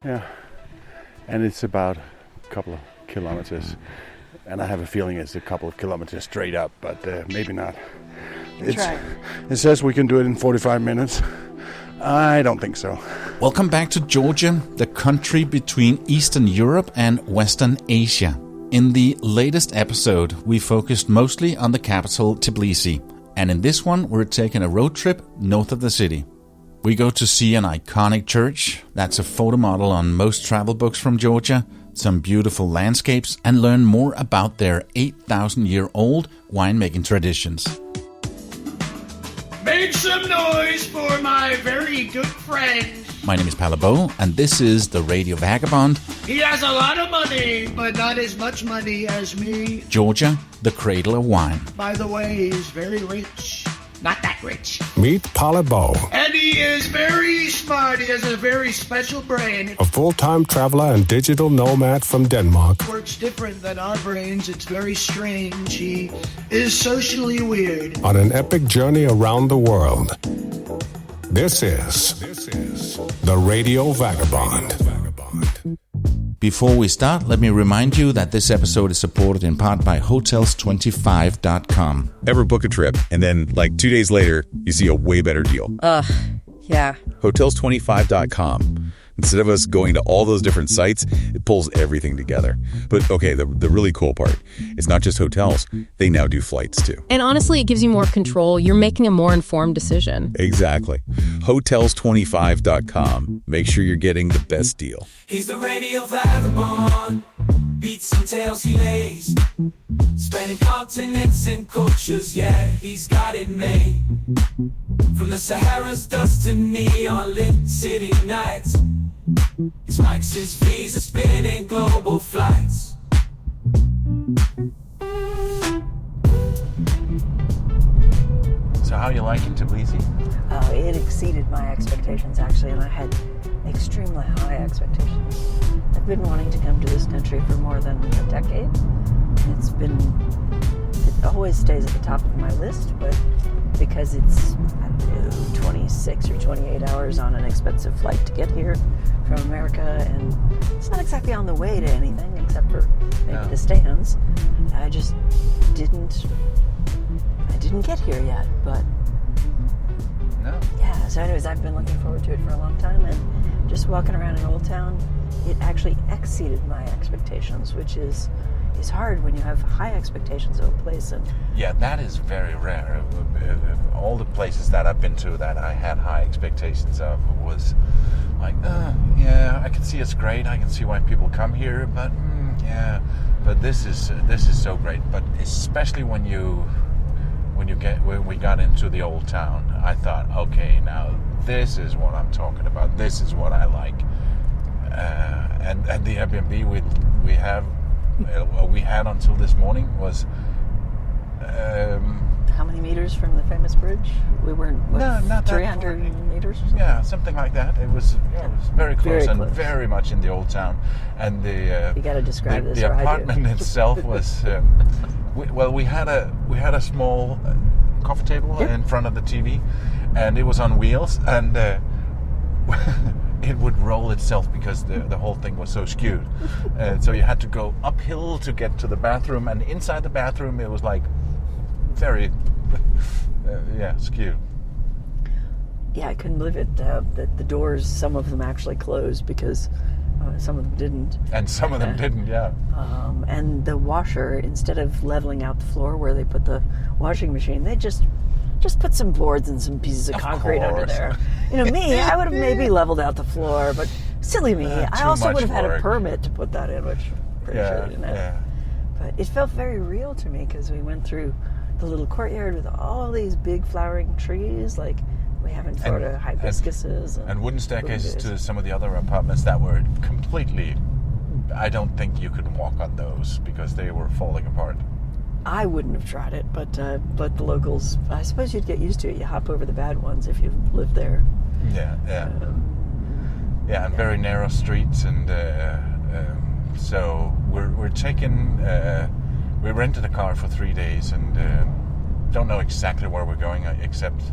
Yeah, and it's about a couple of kilometers, and I have a feeling it's a couple of kilometers straight up, but maybe not. It says we can do it in 45 minutes. I don't think so. Welcome back to Georgia, the country between Eastern Europe and Western Asia. In the latest episode, we focused mostly on the capital, Tbilisi, and in this one, we're taking a road trip north of the city. We go to see an iconic church that's a photo model on most travel books from Georgia, some beautiful landscapes, and learn more about their 8,000-year-old winemaking traditions. Make some noise for my very good friend. My name is Palabo, and this is the Radio Vagabond. He has a lot of money, but not as much money as me. Georgia, the Cradle of Wine. By the way, he's very rich. Not that rich. Meet Palabo. And he is very smart. He has a very special brain. A full-time traveler and digital nomad from Denmark. Works different than our brains. It's very strange. He is socially weird. On an epic journey around the world. This is the Radio Vagabond. Before we start, let me remind you that this episode is supported in part by Hotels25.com. Ever book a trip and then, like 2 days later, you see a way better deal? Yeah. Hotels25.com. Instead of us going to all those different sites, it pulls everything together. But okay, the really cool part, it's not just hotels. They now do flights too. And honestly, it gives you more control. You're making a more informed decision. Exactly. Hotels25.com. Make sure you're getting the best deal. He's the Radio Vagabond. Beats and tales he lays. Spanning continents and cultures, yeah, he's got it made. From the Sahara's dust to neon-lit city nights. His mics, his visa, spinning global flights. So how are you liking Tbilisi? Oh, it exceeded my expectations, actually, and I had extremely high expectations. I've been wanting to come to this country for more than a decade. It always stays at the top of my list, but because it's, 26 or 28 hours on an expensive flight to get here from America, and it's not exactly on the way to anything except for maybe the stands. I just didn't get here yet, but yeah, so anyways, I've been looking forward to it for a long time, and just walking around in Old Town, it actually exceeded my expectations, which is hard when you have high expectations of a place. And yeah, that is very rare. All the places that I've been to that I had high expectations of was like, yeah, I can see it's great. I can see why people come here, but yeah, but this is so great. But especially when we got into the Old Town, I thought, okay, now this is what I'm talking about. This is what I like. And the Airbnb we had until this morning was how many meters from the famous bridge? We weren't, not 300 meters or something? Yeah, something like that. It was very close, and very much in the Old Town. And you got to describe this. The apartment itself was we had a small coffee table in front of the TV, and it was on wheels, and it would roll itself because the whole thing was so skewed. And so you had to go uphill to get to the bathroom, and inside the bathroom it was like very skewed. Yeah, I couldn't believe it. The doors, some of them actually closed because some of them didn't. And some of them didn't, yeah. And the washer, instead of leveling out the floor where they put the washing machine, they just put some boards and some pieces of concrete under there. Me, I would have maybe leveled out the floor, but silly me. I also would have had a permit to put that in, which I'm pretty sure I didn't have. Yeah. But it felt very real to me because we went through the little courtyard with all these big flowering trees, like we have in Florida, hibiscuses. And wooden staircases to some of the other apartments that were completely, I don't think you could walk on those because they were falling apart. I wouldn't have tried it, but the locals, I suppose you'd get used to it. You hop over the bad ones if you live there. Yeah. And very narrow streets, and so we're taking. We rented a car for 3 days, and don't know exactly where we're going, except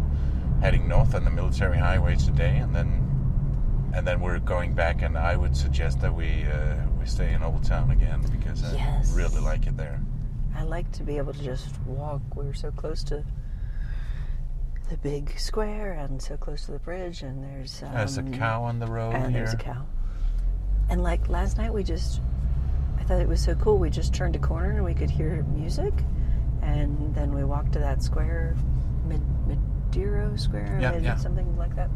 heading north on the military highway today, and then And then we're going back, and I would suggest that we stay in Old Town again, because I really like it there. I like to be able to just walk. We were so close to the big square and so close to the bridge, and there's a cow on the road and here. There's a cow. And like last night, I thought it was so cool. We just turned a corner and we could hear music, and then we walked to that square, Madero Square, something like that.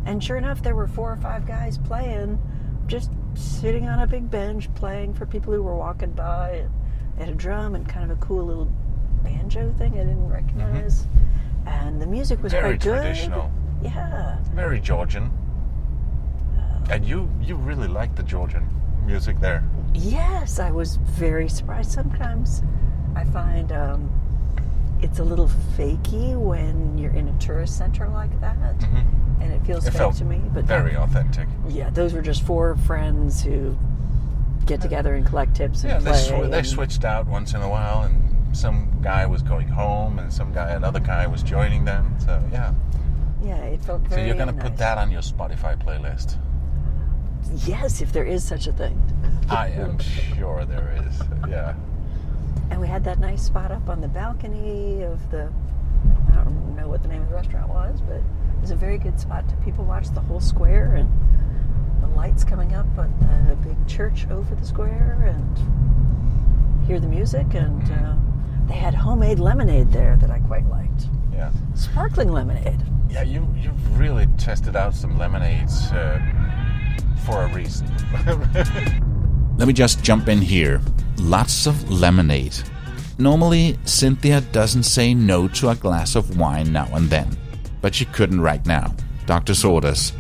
And sure enough, there were 4 or 5 guys playing, just sitting on a big bench playing for people who were walking by. They had a drum and kind of a cool little banjo thing I didn't recognize. And the music was very quite good. Very traditional. Yeah. Very Georgian. And you really like the Georgian music there. Yes, I was very surprised. Sometimes I find it's a little fakey when you're in a tourist center like that, and it feels fake to me. But very authentic. Yeah, those were just 4 friends who get together and collect tips and play. They switched out once in a while, and some guy was going home, and another guy was joining them. So yeah. Yeah, it felt very. So you're going to nice. put that on your Spotify playlist? Yes, if there is such a thing. I am sure there is. Yeah. And we had that nice spot up on the balcony of I don't know what the name of the restaurant was, but it was a very good spot to people watch the whole square and the lights coming up on the big church over the square and hear the music. And they had homemade lemonade there that I quite liked. Yeah. Sparkling lemonade. Yeah, you've really tested out some lemonades for a reason. Let me just jump in here. Lots of lemonade. Normally, Cynthia doesn't say no to a glass of wine now and then, but she couldn't right now. Doctor's orders.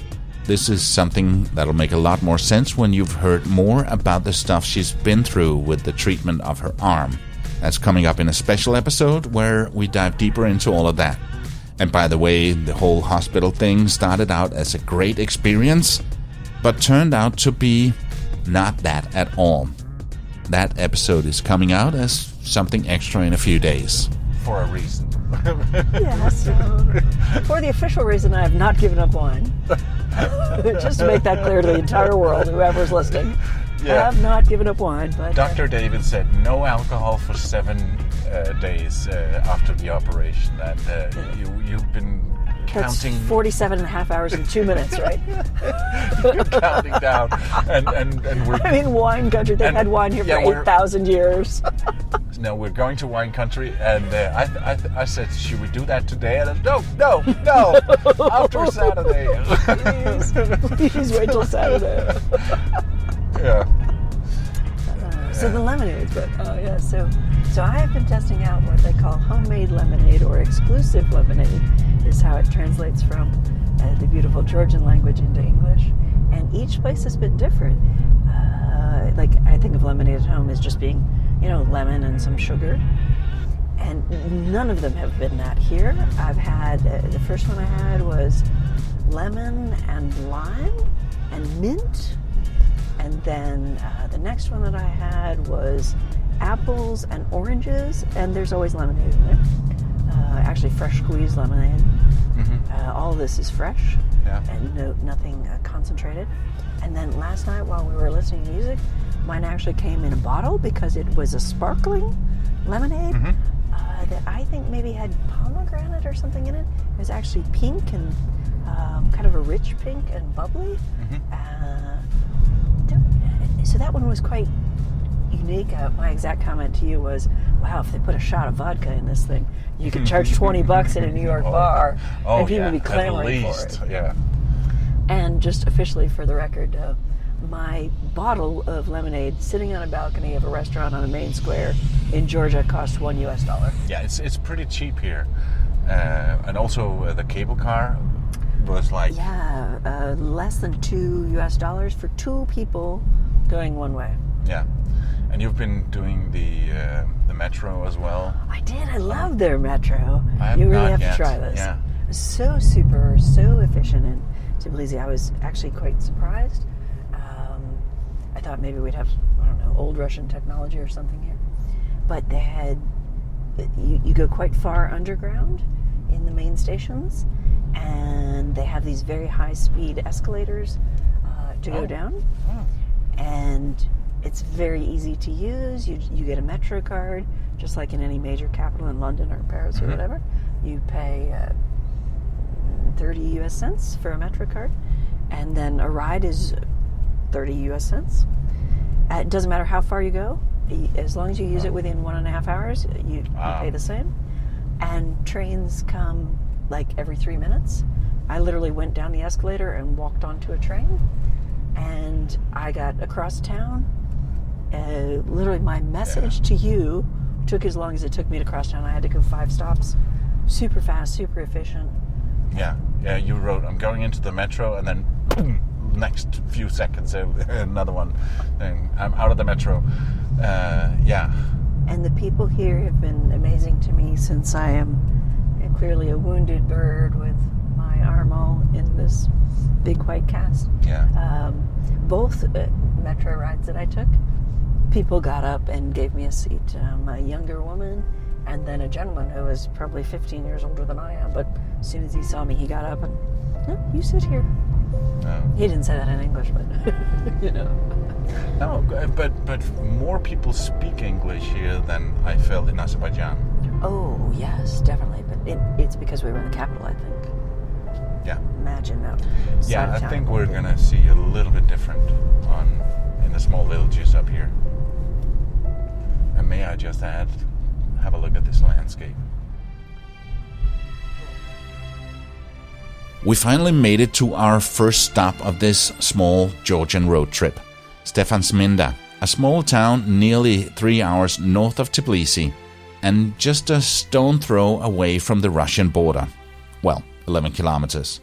This is something that'll make a lot more sense when you've heard more about the stuff she's been through with the treatment of her arm. That's coming up in a special episode where we dive deeper into all of that. And by the way, the whole hospital thing started out as a great experience, but turned out to be not that at all. That episode is coming out as something extra in a few days. For a reason. Yes. For the official reason, I have not given up wine. Just to make that clear to the entire world, whoever's listening. Yeah. I have not given up wine. But Dr. David said no alcohol for 7 days after the operation. And you've been counting. That's 47 and a half hours and 2 minutes, right? You're counting down. And we're... I mean, wine country. They've had wine here for 8,000 years. No, we're going to wine country, and I said, should we do that today? And no, after Saturday. Please wait till Saturday. Yeah. So the lemonades, but so I have been testing out what they call homemade lemonade or exclusive lemonade, is how it translates from the beautiful Georgian language into English, and each place has been different. Like I think of lemonade at home as just being, lemon and some sugar, and none of them have been that here. I've had the first one I had was lemon and lime and mint. And then the next one that I had was apples and oranges, and there's always lemonade in there. Actually, fresh squeezed lemonade. Mm-hmm. All of this is fresh, and nothing concentrated. And then last night, while we were listening to music, mine actually came in a bottle because it was a sparkling lemonade that I think maybe had pomegranate or something in it. It was actually pink and kind of a rich pink and bubbly. So that one was quite unique. My exact comment to you was, wow, if they put a shot of vodka in this thing, you could charge $20 in a New York bar, and people would be clamoring for it. Yeah. And just officially for the record, my bottle of lemonade sitting on a balcony of a restaurant on a main square in Georgia cost $1. Yeah, it's pretty cheap here. And also the cable car was like... Yeah, less than $2 for 2 people going one way. Yeah. And you've been doing the metro as well. I did. I love their metro. You really have to try this. Yeah. So super, so efficient in Tbilisi. I was actually quite surprised. I thought maybe we'd have, old Russian technology or something here. But they had, you go quite far underground in the main stations, and they have these very high-speed escalators to go down. Oh. And it's very easy to use. You get a Metro card, just like in any major capital in London or Paris or whatever. You pay 30 US cents for a Metro card, and then a ride is 30 US cents. It doesn't matter how far you go, as long as you use it within 1.5 hours, you pay the same. And trains come like every 3 minutes. I literally went down the escalator and walked onto a train, and I got across town. Literally, my message to you took as long as it took me to cross town. I had to go 5 stops. Super fast, super efficient. Yeah, you wrote, I'm going into the metro, and then boom, next few seconds, another one. And I'm out of the metro. Yeah. And the people here have been amazing to me since I am clearly a wounded bird with my arm all in this big white cast. Yeah. Both metro rides that I took, people got up and gave me a seat. A younger woman and then a gentleman who was probably 15 years older than I am, but as soon as he saw me, he got up and, you sit here. He didn't say that in English, but, you know. No, but more people speak English here than I felt in Azerbaijan. Oh, yes, definitely. But it's because we were in the capital, I think. Yeah. Imagine that. Yeah, I think we're going to see a little bit different in the small villages up here. And may I just add, have a look at this landscape. We finally made it to our first stop of this small Georgian road trip, Stefansminda, a small town nearly 3 hours north of Tbilisi and just a stone throw away from the Russian border. Well, 11 kilometers.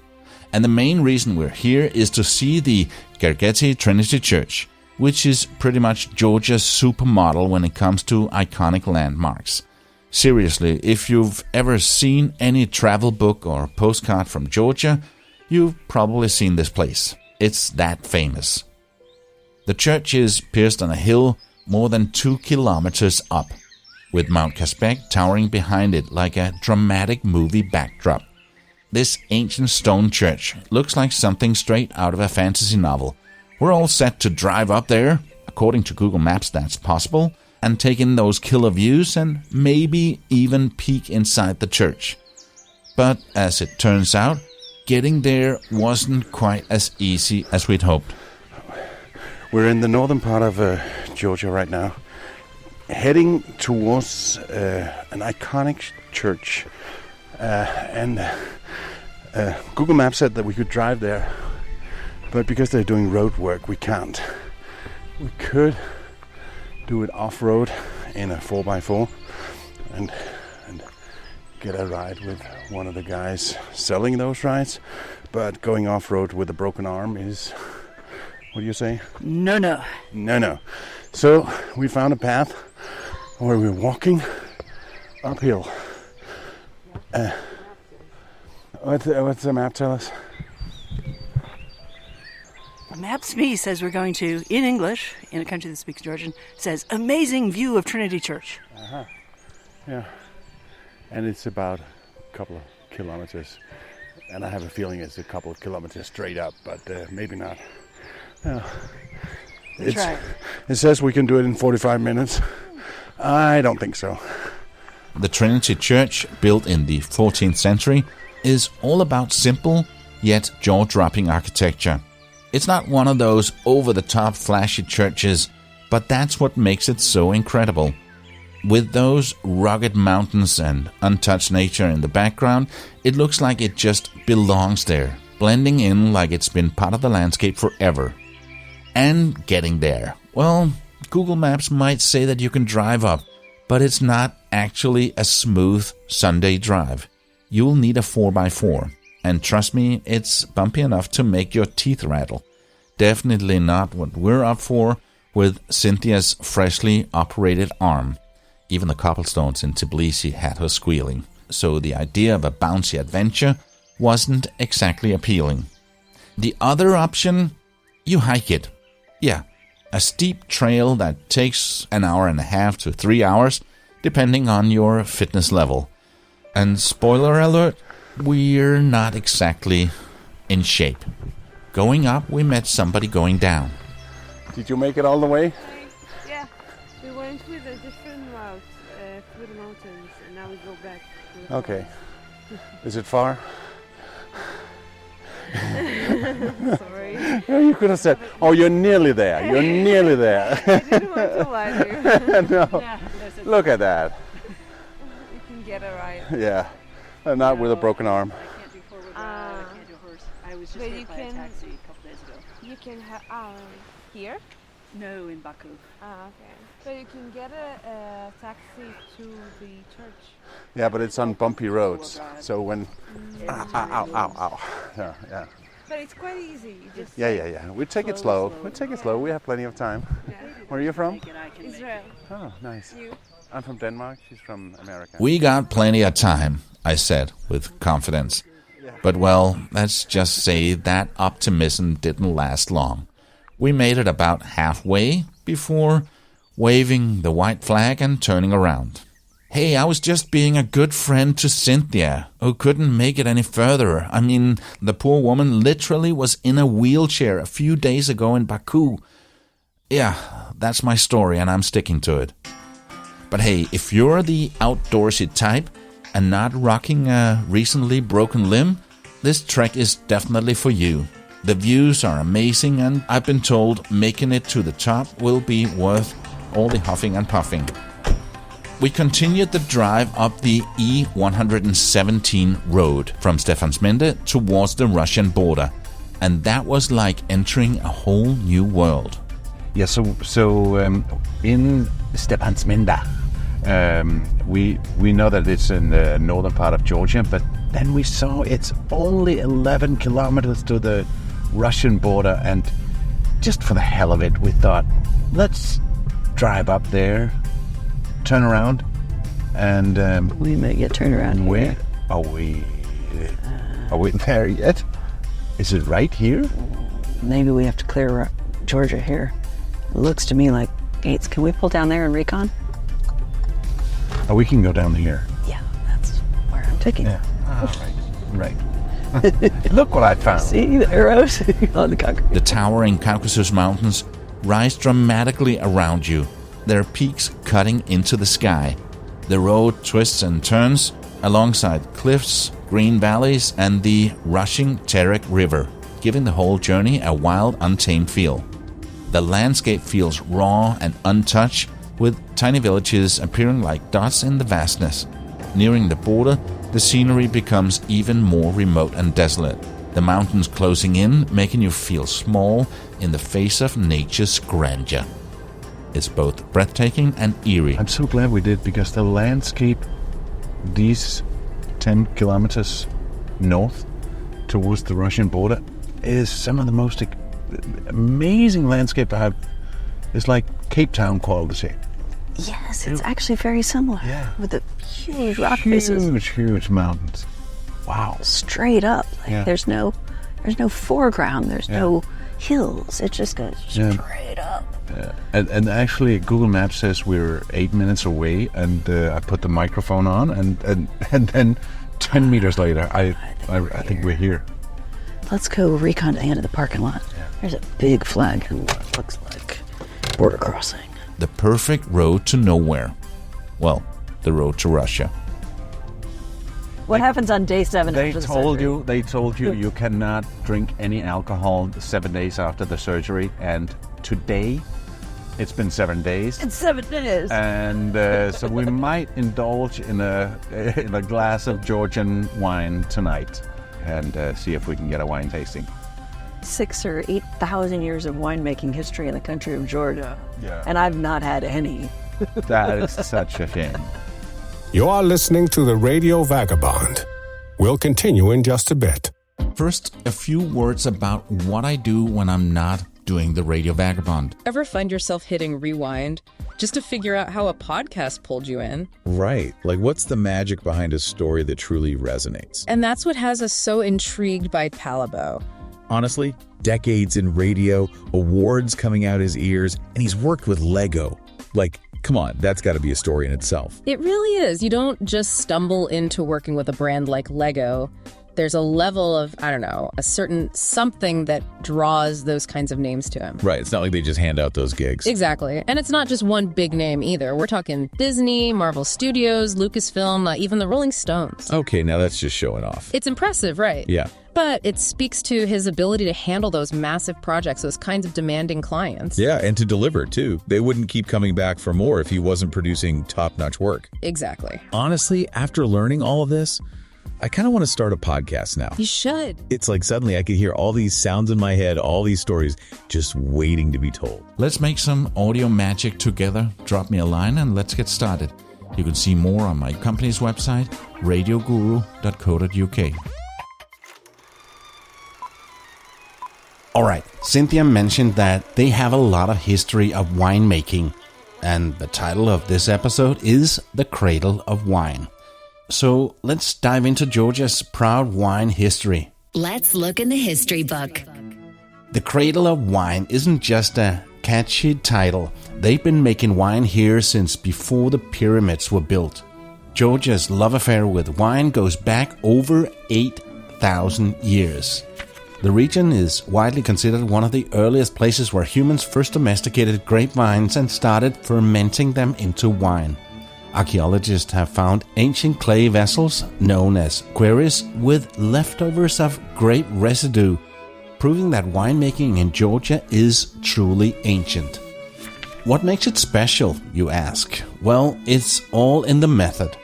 And the main reason we're here is to see the Gergeti Trinity Church, which is pretty much Georgia's supermodel when it comes to iconic landmarks. Seriously, if you've ever seen any travel book or postcard from Georgia, you've probably seen this place. It's that famous. The church is perched on a hill more than 2 kilometers up, with Mount Kazbek towering behind it like a dramatic movie backdrop. This ancient stone church looks like something straight out of a fantasy novel. We're all set to drive up there. According to Google Maps, that's possible. And take in those killer views and maybe even peek inside the church. But as it turns out, getting there wasn't quite as easy as we'd hoped. We're in the northern part of Georgia right now, heading towards an iconic church. And Google Maps said that we could drive there, but because they're doing road work, we can't. We could do it off-road in a 4x4 and get a ride with one of the guys selling those rides, but going off-road with a broken arm is, what do you say? No. So we found a path where we're walking uphill. What's the map tell us? Maps Me says we're going to, in English, in a country that speaks Georgian, says amazing view of Trinity Church. Yeah. And it's about a couple of kilometers. And I have a feeling it's a couple of kilometers straight up, but maybe not. Try. It says we can do it in 45 minutes. I don't think so. The Trinity Church, built in the 14th century, is all about simple yet jaw-dropping architecture. It's not one of those over-the-top flashy churches, but that's what makes it so incredible. With those rugged mountains and untouched nature in the background, it looks like it just belongs there, blending in like it's been part of the landscape forever. And getting there. Well, Google Maps might say that you can drive up, but it's not actually a smooth Sunday drive. You'll need a 4x4. And trust me, it's bumpy enough to make your teeth rattle. Definitely not what we're up for with Cynthia's freshly operated arm. Even the cobblestones in Tbilisi had her squealing, so the idea of a bouncy adventure wasn't exactly appealing. The other option, you hike it. Yeah, a steep trail that takes 1.5 hours to 3 hours, depending on your fitness level. And spoiler alert, we're not exactly in shape. Going up, we met somebody going down. Did you make it all the way? Yeah, we went with a different route through the mountains, and now we go back to the Okay. Is it far? Sorry. Yeah, you could have said, "Oh, you're nearly there. You're nearly there." I didn't want to lie to you. No. Yeah, Look at that. you can get a ride. Yeah. Not with a broken arm. I can't do four-wheel drive. I can't do a horse. I was just But hit you by a can- taxi a couple days ago. You can here? No, in Baku. Okay. So you can get a taxi to the church. Yeah, but it's on bumpy roads. So when... Ow. Yeah. But it's quite easy. You just Yeah. We take it slow. We take it slow. We have plenty of time. Where are you from? Israel. Oh, nice. You? I'm from Denmark. She's from America. We got plenty of time, I said with confidence. But well, let's just say that optimism didn't last long. We made it about halfway before waving the white flag and turning around. Hey, I was just being a good friend to Cynthia, who couldn't make it any further. I mean, the poor woman literally was in a wheelchair a few days ago in Baku. Yeah, that's my story, and I'm sticking to it. But hey, if you're the outdoorsy type and not rocking a recently broken limb, this trek is definitely for you. The views are amazing, and I've been told making it to the top will be worth all the huffing and puffing. We continued the drive up the E117 road from Stefansminde towards the Russian border, and that was like entering a whole new world. Yeah, so in Stefansminde, we know that it's in the northern part of Georgia, but then we saw it's only 11 kilometers to the Russian border, and just for the hell of it, we thought, let's drive up there, turn around, and we may get turned around here. Where are we? Are we there yet? Is it right here? Maybe we have to clear Georgia here. It looks to me like Gates. Can we pull down there and recon? Oh, we can go down here. Yeah, that's where I'm taking. Yeah. Right. Look what I found. See the arrows on the concrete. The towering Caucasus Mountains rise dramatically around you, their peaks cutting into the sky. The road twists and turns alongside cliffs, green valleys, and the rushing Terek River, giving the whole journey a wild, untamed feel. The landscape feels raw and untouched, with tiny villages appearing like dots in the vastness. Nearing the border, the scenery becomes even more remote and desolate, the mountains closing in, making you feel small in the face of nature's grandeur. It's both breathtaking and eerie. I'm so glad we did, because the landscape, these 10 kilometers north towards the Russian border, is some of the most amazing landscape I have. It's like Cape Town quality. Yes, it's actually very similar. Yeah. With the huge rock faces. Huge mountains. Wow. Straight up. Like Yeah. there's no foreground. There's no hills. It just goes straight up. And actually, Google Maps says we're 8 minutes away, and I put the microphone on, and then 10 meters later, I think we're here. Let's go recon to the end of the parking lot. Yeah. There's a big flag and what looks like border crossing. The perfect road to nowhere. Well, the road to Russia. What happens on day 7 They after the told surgery? you cannot drink any alcohol 7 days after the surgery, and today it's been 7 days. It's 7 days. And so we might indulge in a glass of Georgian wine tonight, and see if we can get a wine tasting. 6,000 or 8,000 years of winemaking history in the country of Georgia. Yeah. And I've not had any. That is such a shame. You are listening to the Radio Vagabond. We'll continue in just a bit. First, a few words about what I do when I'm not doing the Radio Vagabond. Ever find yourself hitting rewind just to figure out how a podcast pulled you in? Right. Like, what's the magic behind a story that truly resonates? And that's what has us so intrigued by Palabo. Honestly, decades in radio, awards coming out his ears, and he's worked with Lego. Like, come on, that's got to be a story in itself. It really is. You don't just stumble into working with a brand like Lego. there's a level of, I don't know, a certain something that draws those kinds of names to him. Right. It's not like they just hand out those gigs. Exactly. And it's not just one big name either. We're talking Disney, Marvel Studios, Lucasfilm, even the Rolling Stones. Okay, now that's just showing off. It's impressive, right? Yeah. But it speaks to his ability to handle those massive projects, those kinds of demanding clients. Yeah, and to deliver, too. They wouldn't keep coming back for more if he wasn't producing top-notch work. Exactly. Honestly, after learning all of this, I kind of want to start a podcast now. You should. It's like suddenly I could hear all these sounds in my head, all these stories, just waiting to be told. Let's make some audio magic together. Drop me a line and let's get started. You can see more on my company's website, radioguru.co.uk. Alright, Cynthia mentioned that they have a lot of history of winemaking, and the title of this episode is The Cradle of Wine. So let's dive into Georgia's proud wine history. Let's look in the history book. The Cradle of Wine isn't just a catchy title. They've been making wine here since before the pyramids were built. Georgia's love affair with wine goes back over 8,000 years. The region is widely considered one of the earliest places where humans first domesticated grapevines and started fermenting them into wine. Archaeologists have found ancient clay vessels, known as quarries, with leftovers of grape residue, proving that winemaking in Georgia is truly ancient. What makes it special, you ask? Well, it's all in the method.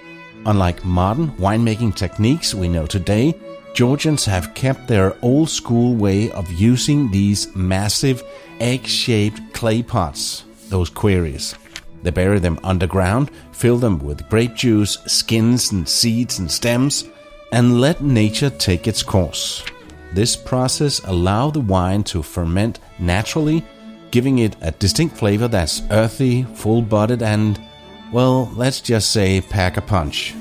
Unlike modern winemaking techniques we know today, Georgians have kept their old school way of using these massive egg-shaped clay pots, those quarries. They bury them underground, fill them with grape juice, skins and seeds and stems, and let nature take its course. This process allows the wine to ferment naturally, giving it a distinct flavor that's earthy, full-bodied, and, well, let's just say pack a punch.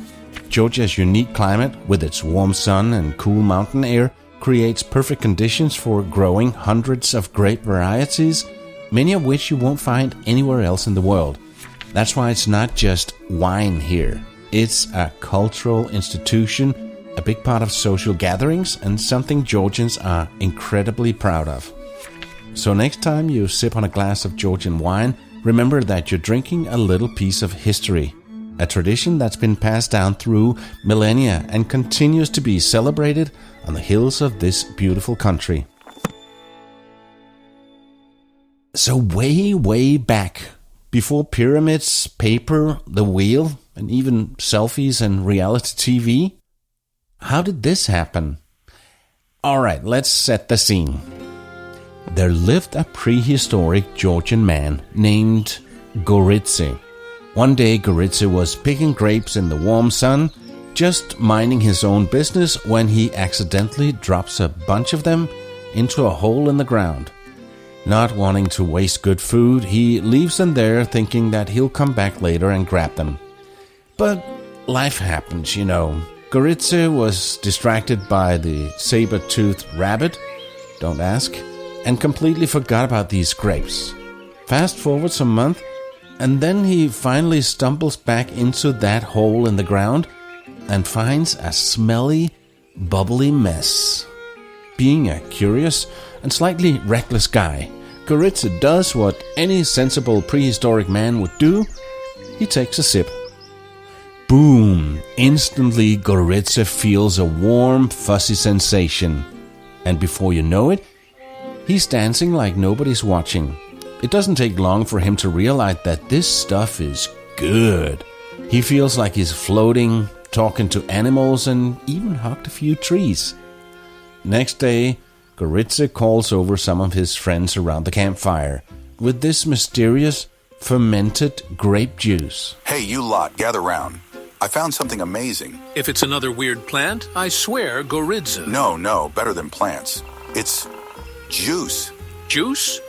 Georgia's unique climate, with its warm sun and cool mountain air, creates perfect conditions for growing hundreds of grape varieties, many of which you won't find anywhere else in the world. That's why it's not just wine here. It's a cultural institution, a big part of social gatherings, and something Georgians are incredibly proud of. So next time you sip on a glass of Georgian wine, remember that you're drinking a little piece of history. A tradition that's been passed down through millennia and continues to be celebrated on the hills of this beautiful country. So way back, before pyramids, paper, the wheel, and even selfies and reality TV, how did this happen? Alright, let's set the scene. There lived a prehistoric Georgian man named Gergeti. One day, Gergeti was picking grapes in the warm sun, just minding his own business, when he accidentally drops a bunch of them into a hole in the ground. Not wanting to waste good food, he leaves them there thinking that he'll come back later and grab them. But life happens, you know. Gergeti was distracted by the saber-toothed rabbit, don't ask, and completely forgot about these grapes. Fast forward some month, and then he finally stumbles back into that hole in the ground and finds a smelly, bubbly mess. Being a curious and slightly reckless guy, Gergeti does what any sensible prehistoric man would do. He takes a sip. Boom! Instantly, Gergeti feels a warm, fuzzy sensation. And before you know it, he's dancing like nobody's watching. It doesn't take long for him to realize that this stuff is good. He feels like he's floating, talking to animals, and even hugged a few trees. Next day, Gergeti calls over some of his friends around the campfire with this mysterious, fermented grape juice. Hey, you lot, gather round. I found something amazing. If it's another weird plant, I swear Gergeti. No, better than plants. It's juice. Juice?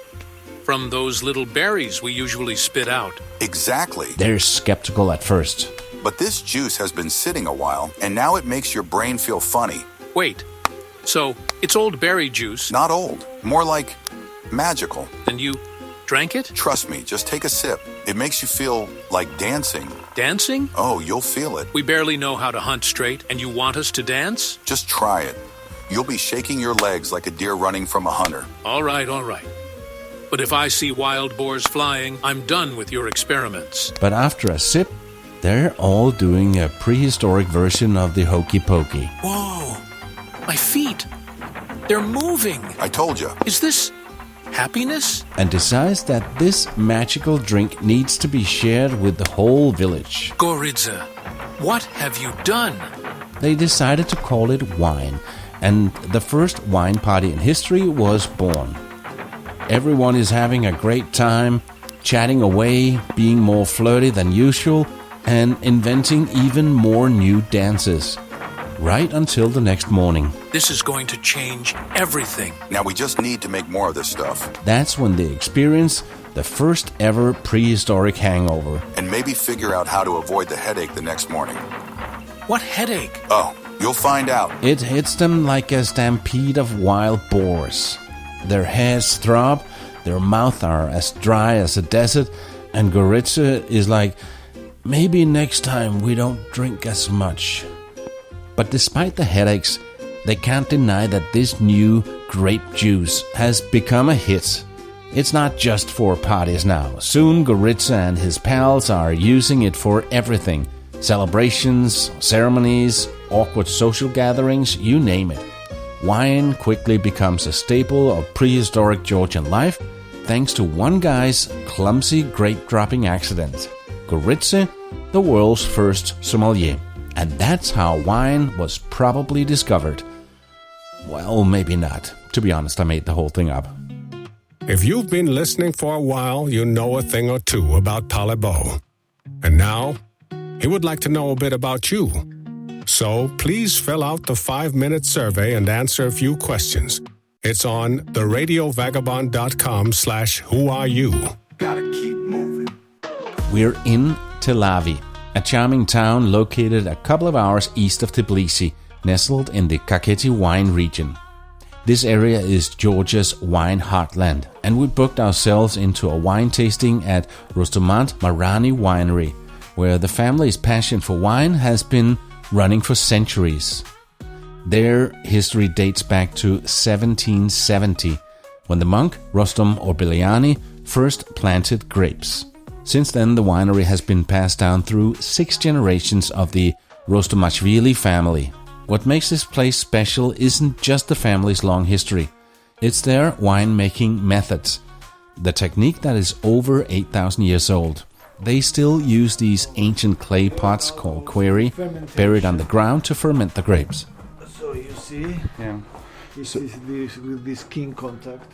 From those little berries we usually spit out. Exactly. They're skeptical at first. But this juice has been sitting a while, and now it makes your brain feel funny. Wait, so it's old berry juice? Not old, more like magical. And you drank it? Trust me, just take a sip. It makes you feel like dancing. Dancing? Oh, you'll feel it. We barely know how to hunt straight, and you want us to dance? Just try it. You'll be shaking your legs like a deer running from a hunter. All right. But if I see wild boars flying, I'm done with your experiments. But after a sip, they're all doing a prehistoric version of the hokey pokey. Whoa! My feet! They're moving! I told you. Is this happiness? And decides that this magical drink needs to be shared with the whole village. Goridze, what have you done? They decided to call it wine, and the first wine party in history was born. Everyone is having a great time, chatting away, being more flirty than usual, and inventing even more new dances. Right until the next morning. This is going to change everything. Now we just need to make more of this stuff. That's when they experience the first ever prehistoric hangover. And maybe figure out how to avoid the headache the next morning. What headache? Oh, you'll find out. It hits them like a stampede of wild boars. Their heads throb, their mouths are as dry as a desert, and Goridze is like, maybe next time we don't drink as much. But despite the headaches, they can't deny that this new grape juice has become a hit. It's not just for parties now. Soon Goridze and his pals are using it for everything. Celebrations, ceremonies, awkward social gatherings, you name it. Wine quickly becomes a staple of prehistoric Georgian life thanks to one guy's clumsy grape-dropping accident. Goridze, the world's first sommelier. And that's how wine was probably discovered. Well, maybe not. To be honest, I made the whole thing up. If you've been listening for a while, you know a thing or two about Talebo. And now, he would like to know a bit about you. So please fill out the 5-minute survey and answer a few questions. It's on theradiovagabond.com/whoareyou. Gotta keep moving. We're in Telavi, a charming town located a couple of hours east of Tbilisi, nestled in the Gergeti wine region. This area is Georgia's wine heartland, and we booked ourselves into a wine tasting at RostomaantMarani winery, where the family's passion for wine has been running for centuries. Their history dates back to 1770, when the monk Rostom Orbiliani first planted grapes. Since then, the winery has been passed down through 6 generations of the Rostomaashvili family. What makes this place special isn't just the family's long history. It's their winemaking methods, the technique that is over 8,000 years old. They still use these ancient clay pots called query, buried on the ground to ferment the grapes. So you see, this is with this skin contact.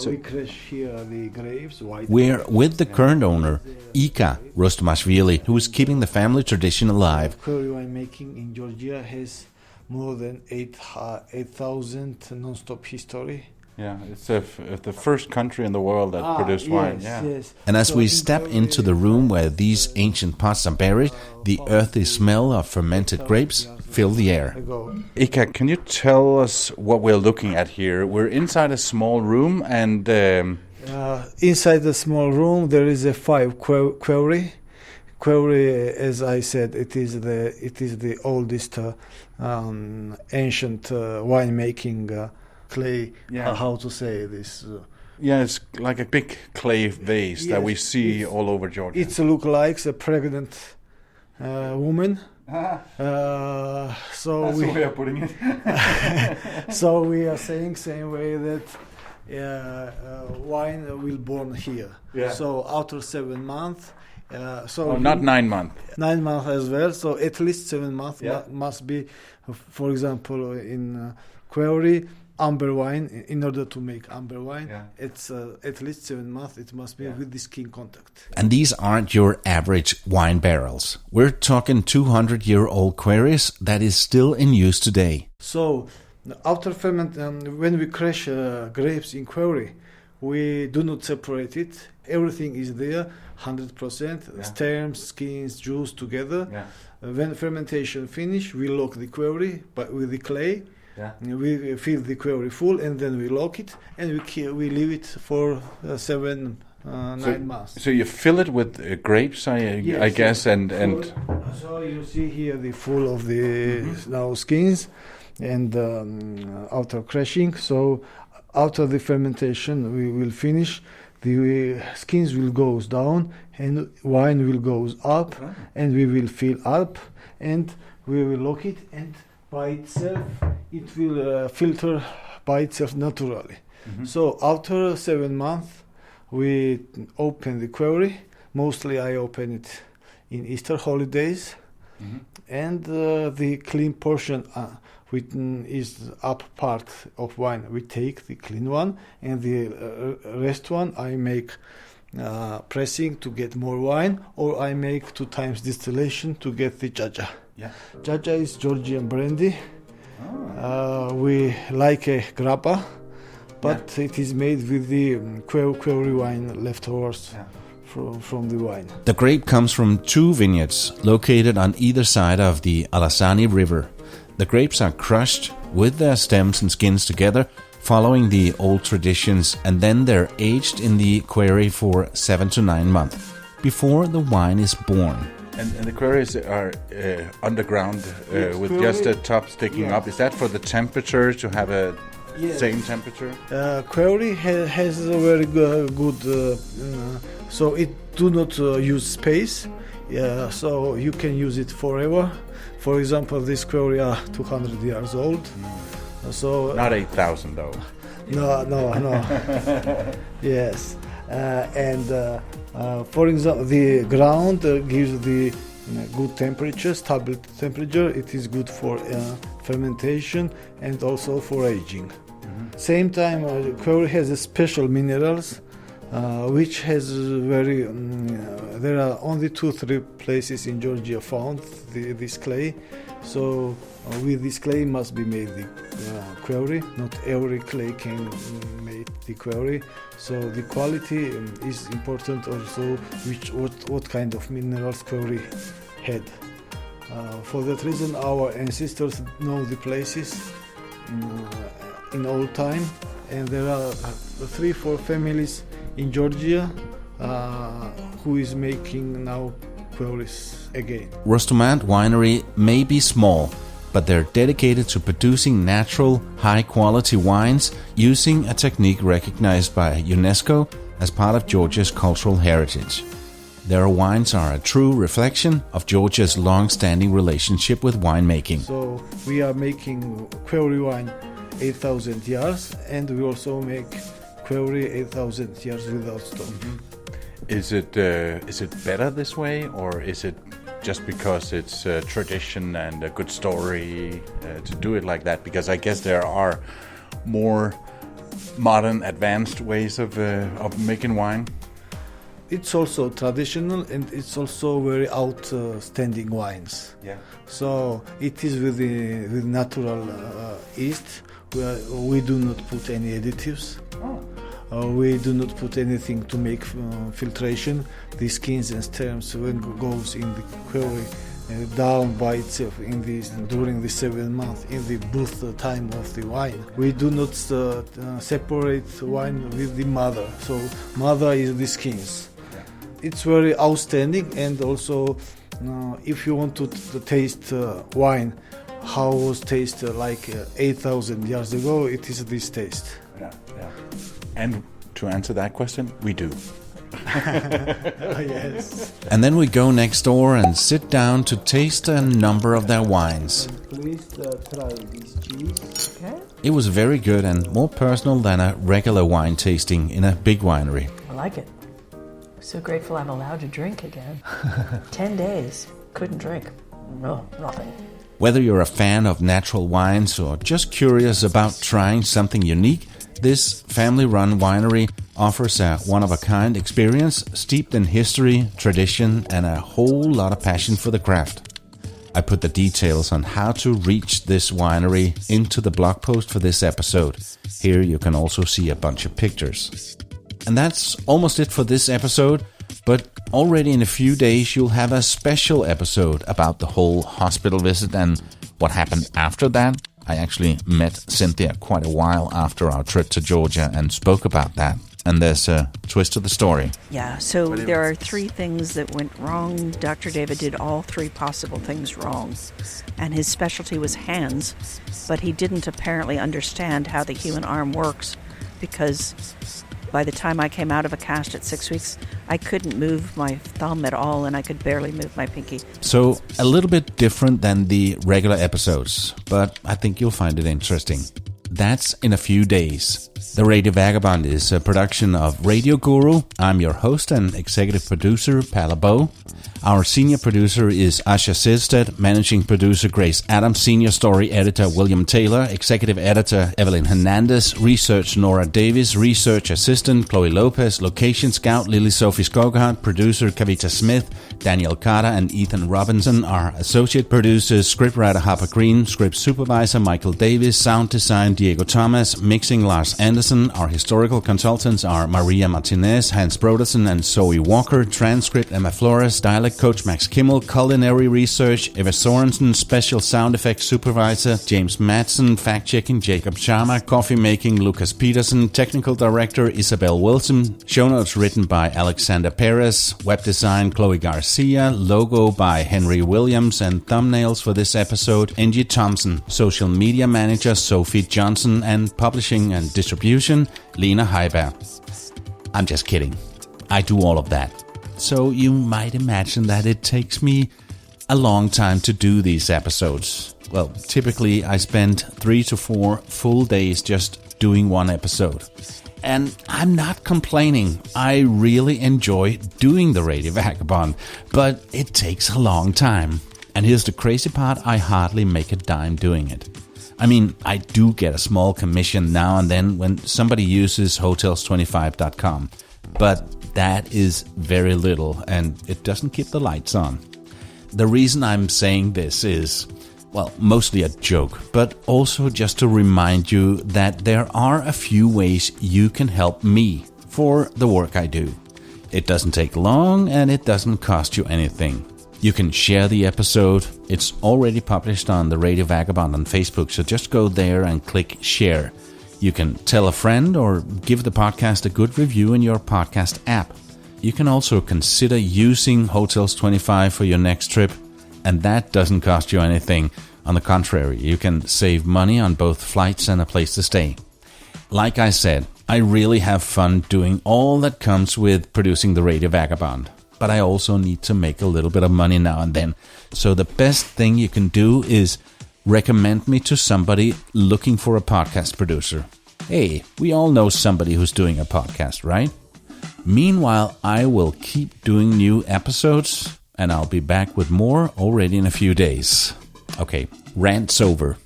We crush here the grapes. We're with the current owner, Ika Rostomaashvili, who is keeping the family tradition alive. Query winemaking in Georgia has more than 8,000 non-stop history. Yeah, it's the first country in the world that produced wine. Yes. And as we step into the room where these ancient pots are buried, the earthy smell of fermented grapes fill the air. Ika, can you tell us what we're looking at here? We're inside a small room, and inside the small room there is a 5 query. Query, as I said, it is the oldest ancient winemaking. Clay, how to say this? It's like a big clay vase that we see all over Georgia. It looks like a pregnant woman. So that's the way of putting it. So we are saying same way that wine will born here. So after 7 months. Not 9 months. 9 months as well. So at least 7 months must be, for example, in query. Amber wine, in order to make amber wine, it's at least 7 months. It must be with the skin contact. And these aren't your average wine barrels. We're talking 200-year-old queries that is still in use today. So after ferment, when we crush grapes in query, we do not separate it. Everything is there, 100%. Stems, skins, juice together. When fermentation finish, we lock the query with the clay. We fill the query full, and then we lock it, and we leave it for 7 9 months. So you fill it with grapes, I guess, and so you see here the full of the now skins and after crushing. So after the fermentation, we will finish. The skins will goes down and wine will goes up, and we will fill up and we will lock it, and by itself it will filter by itself naturally. So after 7 months we open the quarry. Mostly I open it in Easter holidays, and the clean portion which is up part of wine, we take the clean one, and the rest one I make pressing to get more wine, or I make 2 times distillation to get the jaja. Jaja is Georgian brandy. We like a grappa, but it is made with the quarry wine leftovers from the wine. The grape comes from 2 vineyards located on either side of the Alasani River. The grapes are crushed with their stems and skins together, following the old traditions, and then they're aged in the quarry for 7 to 9 months before the wine is born. And the quarries are underground with just a top sticking up. Is that for the temperature, to have a same temperature? Quarry has a very good, so it do not use space. So you can use it forever. For example, this quarry are 200 years old. So not 8,000 though. No. Yes, and for example, the ground gives the good temperature, stable temperature. It is good for fermentation and also for aging. Same time, quarry has a special minerals, which has very. There are only 2-3 places in Georgia found this clay. So with this clay must be made the quarry. Not every clay can make the quarry. So the quality is important also. What kind of minerals quarry had. For that reason, our ancestors know the places in old time, and there are 3-4 families in Georgia who is making now quarries again. Rostomant Winery may be small, but they're dedicated to producing natural, high-quality wines using a technique recognized by UNESCO as part of Georgia's cultural heritage. Their wines are a true reflection of Georgia's long-standing relationship with winemaking. So we are making quarry wine 8,000 years, and we also make quarry 8,000 years without stone. Is it better this way, or is it just because it's a tradition and a good story to do it like that? Because I guess there are more modern, advanced ways of making wine. It's also traditional, and it's also very outstanding wines. Yeah. So it is with natural yeast. We do not put any additives. We do not put anything to make filtration. The skins and stems when goes in the quarry down by itself during the 7 months in the booth time of the wine. We do not separate wine with the mother. So mother is the skins. It's very outstanding, and also if you want to taste wine, how was taste like 8,000 years ago, it is this taste. Yeah. And to answer that question, we do. Yes. And then we go next door and sit down to taste a number of their wines. Please try this cheese. Okay. It was very good and more personal than a regular wine tasting in a big winery. I like it. So grateful I'm allowed to drink again. 10 days. Couldn't drink. No, nothing. Whether you're a fan of natural wines or just curious about trying something unique, this family-run winery offers a one-of-a-kind experience steeped in history, tradition, and a whole lot of passion for the craft. I put the details on how to reach this winery into the blog post for this episode. Here you can also see a bunch of pictures. And that's almost it for this episode, but already in a few days you'll have a special episode about the whole hospital visit and what happened after that. I actually met Cynthia quite a while after our trip to Georgia and spoke about that. and there's a twist to the story. Yeah, so there are 3 things that went wrong. Dr. David did all 3 possible things wrong. And his specialty was hands, but he didn't apparently understand how the human arm works, because by the time I came out of a cast at 6 weeks, I couldn't move my thumb at all, and I could barely move my pinky. So a little bit different than the regular episodes, but I think you'll find it interesting. That's in a few days. The Radio Vagabond is a production of Radio Guru. I'm your host and executive producer, Palle Bo. Our senior producer is Asha Sidstedt, managing producer Grace Adams, senior story editor William Taylor, executive editor Evelyn Hernandez, research Nora Davis, research assistant Chloe Lopez, location scout Lily Sophie Skogart, producer Kavita Smith, Daniel Carter and Ethan Robinson are associate producers, scriptwriter Harper Green, script supervisor Michael Davis, sound design Diego Thomas, mixing Lars Anderson. Our historical consultants are Maria Martinez, Hans Brodersen and Zoe Walker, transcript Emma Flores, dialect coach Max Kimmel, culinary research Eva Sorensen, special sound effects supervisor James Madsen, fact-checking Jacob Sharma, coffee making Lucas Peterson, technical director Isabel Wilson, show notes written by Alexander Perez, web design Chloe Garcia, logo by Henry Williams, and thumbnails for this episode Angie Thompson, social media manager Sophie Johnson, and publishing and distribution Lena Heiberg. I'm just kidding. I do all of that. So you might imagine that it takes me a long time to do these episodes. Well, typically I spend 3 to 4 full days just doing one episode. And I'm not complaining. I really enjoy doing the Radio Vagabond, but it takes a long time. And here's the crazy part, I hardly make a dime doing it. I mean, I do get a small commission now and then when somebody uses hotels25.com, but that is very little and it doesn't keep the lights on. The reason I'm saying this is, well, mostly a joke, but also just to remind you that there are a few ways you can help me for the work I do. It doesn't take long and it doesn't cost you anything. You can share the episode. It's already published on the Radio Vagabond on Facebook, so just go there and click share. You can tell a friend or give the podcast a good review in your podcast app. You can also consider using Hotels 25 for your next trip, and that doesn't cost you anything. On the contrary, you can save money on both flights and a place to stay. Like I said, I really have fun doing all that comes with producing the Radio Vagabond. But I also need to make a little bit of money now and then. So the best thing you can do is recommend me to somebody looking for a podcast producer. Hey, we all know somebody who's doing a podcast, right? Meanwhile, I will keep doing new episodes, and I'll be back with more already in a few days. Okay, rant's over.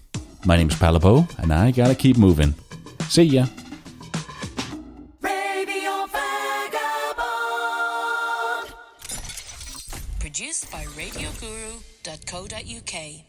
My name's Palle Bo, and I gotta keep moving. See ya. Radio Vagabond. Produced by RadioGuru.co.uk.